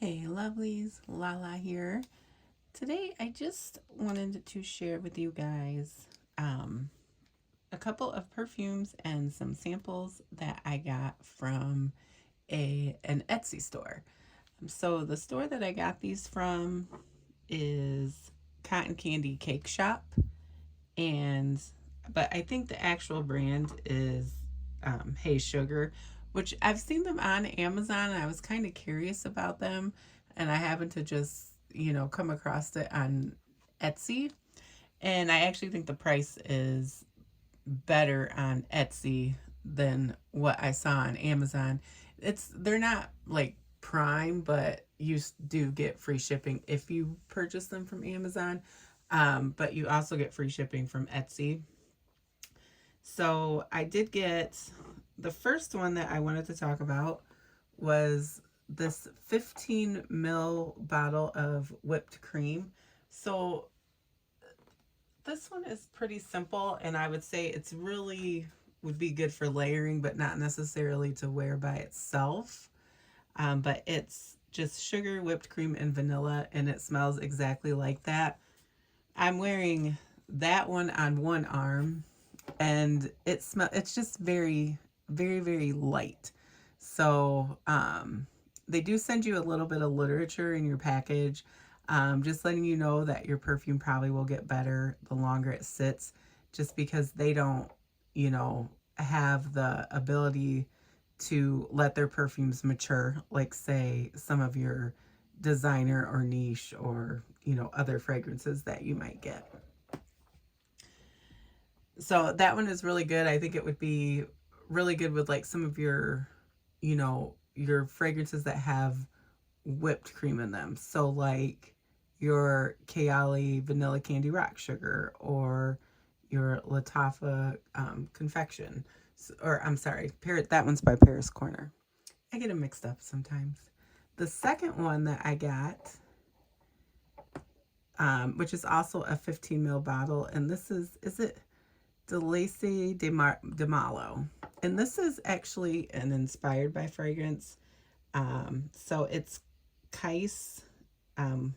Hey lovelies, Lala here. Today I just wanted to share with you guys a couple of perfumes and some samples that I got from an Etsy store. So the store that I got these from is Cotton Candy Cake Shop, and but I think the actual brand is Hey Sugar, which I've seen them on Amazon. And I was kind of curious about them, and I happened to just come across it on Etsy, and I actually think the price is better on Etsy than what I saw on Amazon. They're not like prime, but you do get free shipping if you purchase them from Amazon. But you also get free shipping from Etsy. So I did get the first one that I wanted to talk about was this 15 ml bottle of whipped cream. So this one is pretty simple, and I would say it's really would be good for layering, but not necessarily to wear by itself. But it's just sugar, whipped cream, and vanilla, and it smells exactly like that. I'm wearing that one on one arm, and it's just very light. So they do send you a little bit of literature in your package, just letting you know that your perfume probably will get better the longer it sits, just because they don't have the ability to let their perfumes mature like, say, some of your designer or niche or other fragrances that you might get. So that one is really good. I think it would be really good with like some of your fragrances that have whipped cream in them. So like your Kayali Vanilla Candy Rock Sugar, or your Latafa Confection. Or I'm sorry, that one's by Paris Corner. I get them mixed up sometimes. The second one that I got, which is also a 15 ml bottle, and this is it Delacy de Malo. And this is actually an inspired by fragrance. So it's Kais, um,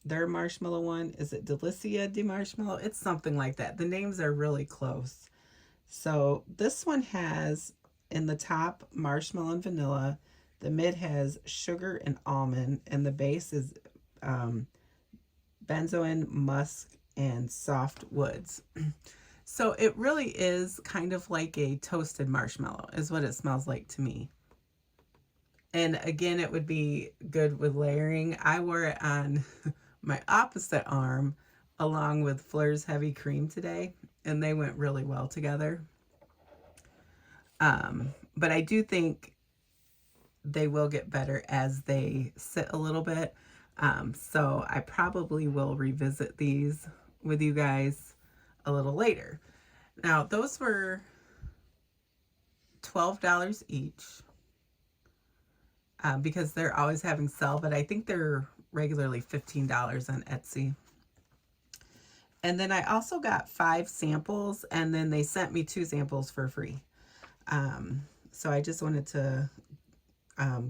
their marshmallow one. Is it Delicia de Marshmallow? It's something like that. The names are really close. So this one has in the top marshmallow and vanilla. The mid has sugar and almond, and the base is um, benzoin, musk, and soft woods. So it really is kind of like a toasted marshmallow, is what it smells like to me. And again, it would be good with layering. I wore it on my opposite arm along with Fleur's Heavy Cream today, and they went really well together. But I do think they will get better as they sit a little bit. So I probably will revisit these with you guys a little later. Now, those were $12 each, because they're always having sale, but I think they're regularly $15 on Etsy. And then I also got 5 samples, and then they sent me 2 samples for free. So I just wanted to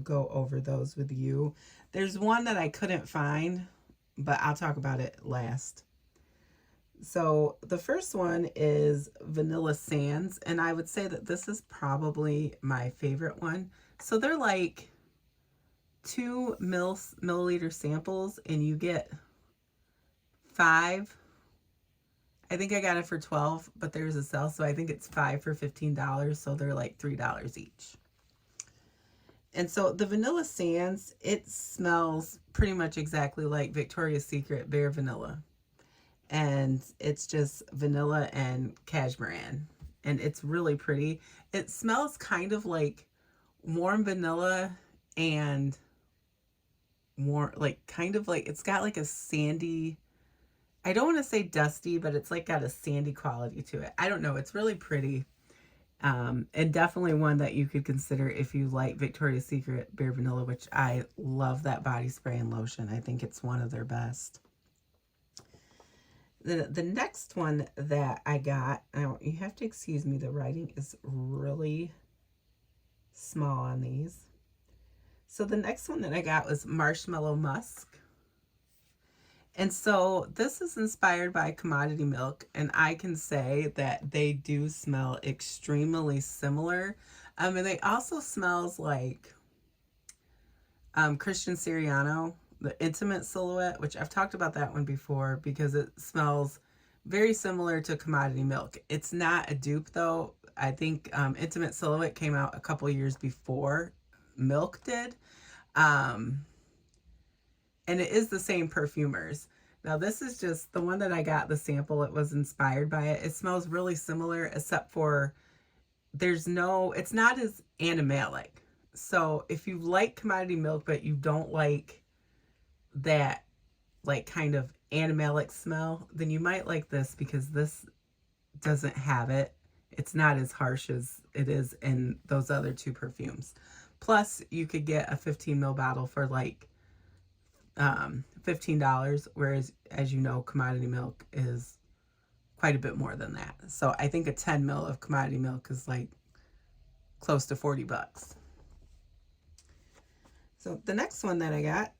go over those with you. There's one that I couldn't find, but I'll talk about it last. So the first one is Vanilla Sands, and I would say that this is probably my favorite one. So they're like 2 milliliter samples, and you get 5. I think I got it for 12, but there's a sale, so I think it's 5 for $15, so they're like $3 each. And so the Vanilla Sands, it smells pretty much exactly like Victoria's Secret Bare Vanilla. And it's just vanilla and cashmeran. And it's really pretty. It smells kind of like warm vanilla and warm, like kind of like, it's got like a sandy, I don't want to say dusty, but it's like got a sandy quality to it. I don't know. It's really pretty. And definitely one that you could consider if you like Victoria's Secret Bare Vanilla, which I love that body spray and lotion. I think it's one of their best. The next one that I got, now you have to excuse me, the writing is really small on these. So the next one that I got was Marshmallow Musk. And so this is inspired by Commodity Milk, and I can say that they do smell extremely similar. And they also smells like Christian Siriano, the Intimate Silhouette, which I've talked about that one before because it smells very similar to Commodity Milk. It's not a dupe though. I think Intimate Silhouette came out a couple years before Milk did. And it is the same perfumers. Now this is just the one that I got the sample. It was inspired by it. It smells really similar except for it's not as animalic. So if you like Commodity Milk but you don't like that like kind of animalic smell, then you might like this because this doesn't have it. It's not as harsh as it is in those other two perfumes. Plus you could get a 15 ml bottle for like $15, whereas as you know, Commodity Milk is quite a bit more than that. So I think a 10 ml of Commodity Milk is like close to 40 bucks. So the next one that I got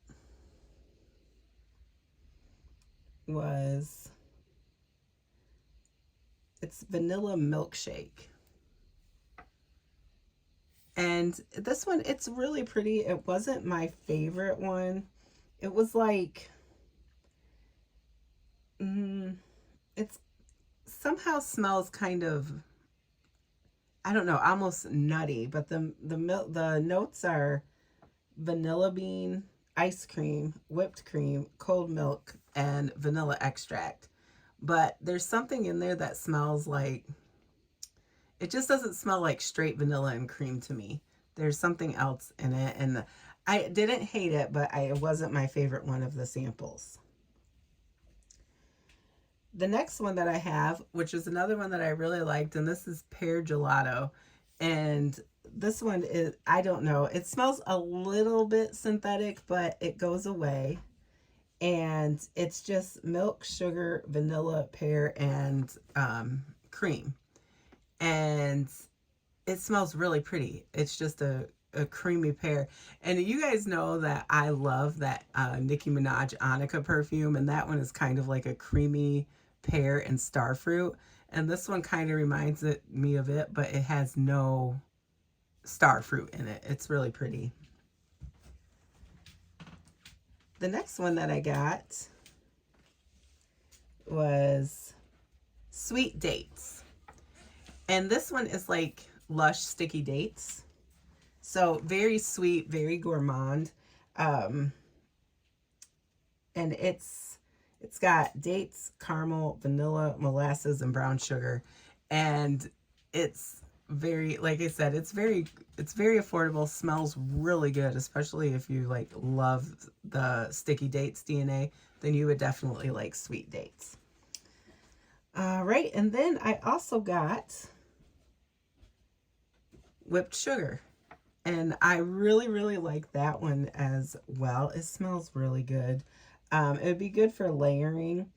was, it's Vanilla Milkshake. And this one, it's really pretty. It wasn't my favorite one. It was like, it's somehow smells kind of, I don't know, almost nutty, but the notes are vanilla bean, ice cream, whipped cream, cold milk, and vanilla extract. But there's something in there that smells like, it just doesn't smell like straight vanilla and cream to me. There's something else in it, and I didn't hate it, but it wasn't my favorite one of the samples. The next one that I have, which is another one that I really liked, and this is Pear Gelato. And this one is, I don't know, it smells a little bit synthetic, but it goes away. And it's just milk, sugar, vanilla, pear, and cream. And it smells really pretty. It's just a creamy pear. And you guys know that I love that Nicki Minaj Annika perfume, and that one is kind of like a creamy pear and starfruit. And this one kind of reminds me of it, but it has no starfruit in it. It's really pretty. The next one that I got was Sweet Dates. And this one is like Lush Sticky Dates. So very sweet, very gourmand. And it's got dates, caramel, vanilla, molasses, and brown sugar. And it's very, like I said, it's very affordable, smells really good, especially if you like love the Sticky Dates DNA, then you would definitely like Sweet Dates. All right, and then I also got Whipped Sugar. And I really like that one as well. It smells really good. It would be good for layering.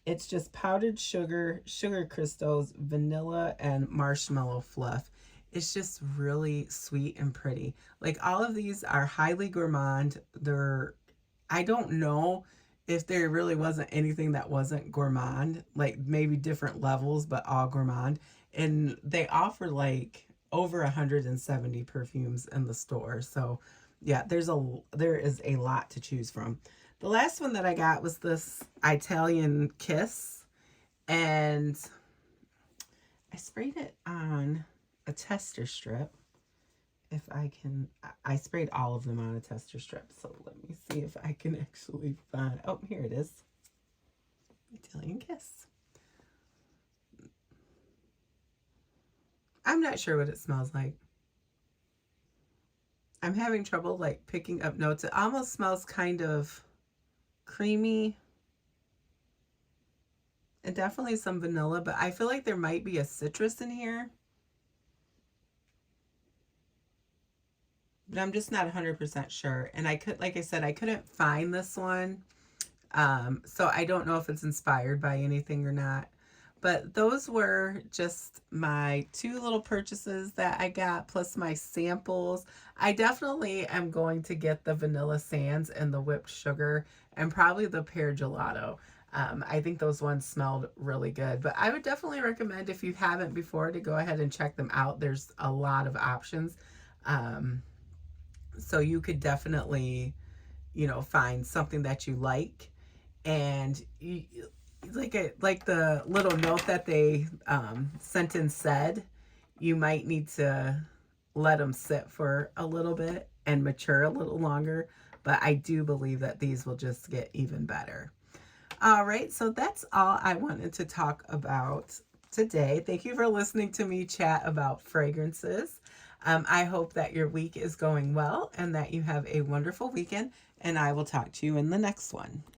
It's just powdered sugar, sugar crystals, vanilla, and marshmallow fluff. It's just really sweet and pretty. Like all of these are highly gourmand. I don't know if there really wasn't anything that wasn't gourmand, like maybe different levels, but all gourmand. And they offer like over 170 perfumes in the store. So yeah, there is a lot to choose from. The last one that I got was this Italian Kiss, and I sprayed it on a tester strip. If I can, I sprayed all of them on a tester strip. So let me see if I can actually find, oh, here it is. Italian Kiss. I'm not sure what it smells like. I'm having trouble like picking up notes. It almost smells kind of creamy and definitely some vanilla, but I feel like there might be a citrus in here. But I'm just not 100% sure. And like I said, I couldn't find this one. So I don't know if it's inspired by anything or not. But those were just my two little purchases that I got, plus my samples. I definitely am going to get the vanilla sands and the whipped sugar and probably the pear gelato. I think those ones smelled really good. But I would definitely recommend, if you haven't before, to go ahead and check them out. There's a lot of options. Um, so you could definitely, find something that you like. And you, like the little note that they sent in said, you might need to let them sit for a little bit and mature a little longer. But I do believe that these will just get even better. All right, so that's all I wanted to talk about today. Thank you for listening to me chat about fragrances. I hope that your week is going well and that you have a wonderful weekend, and I will talk to you in the next one.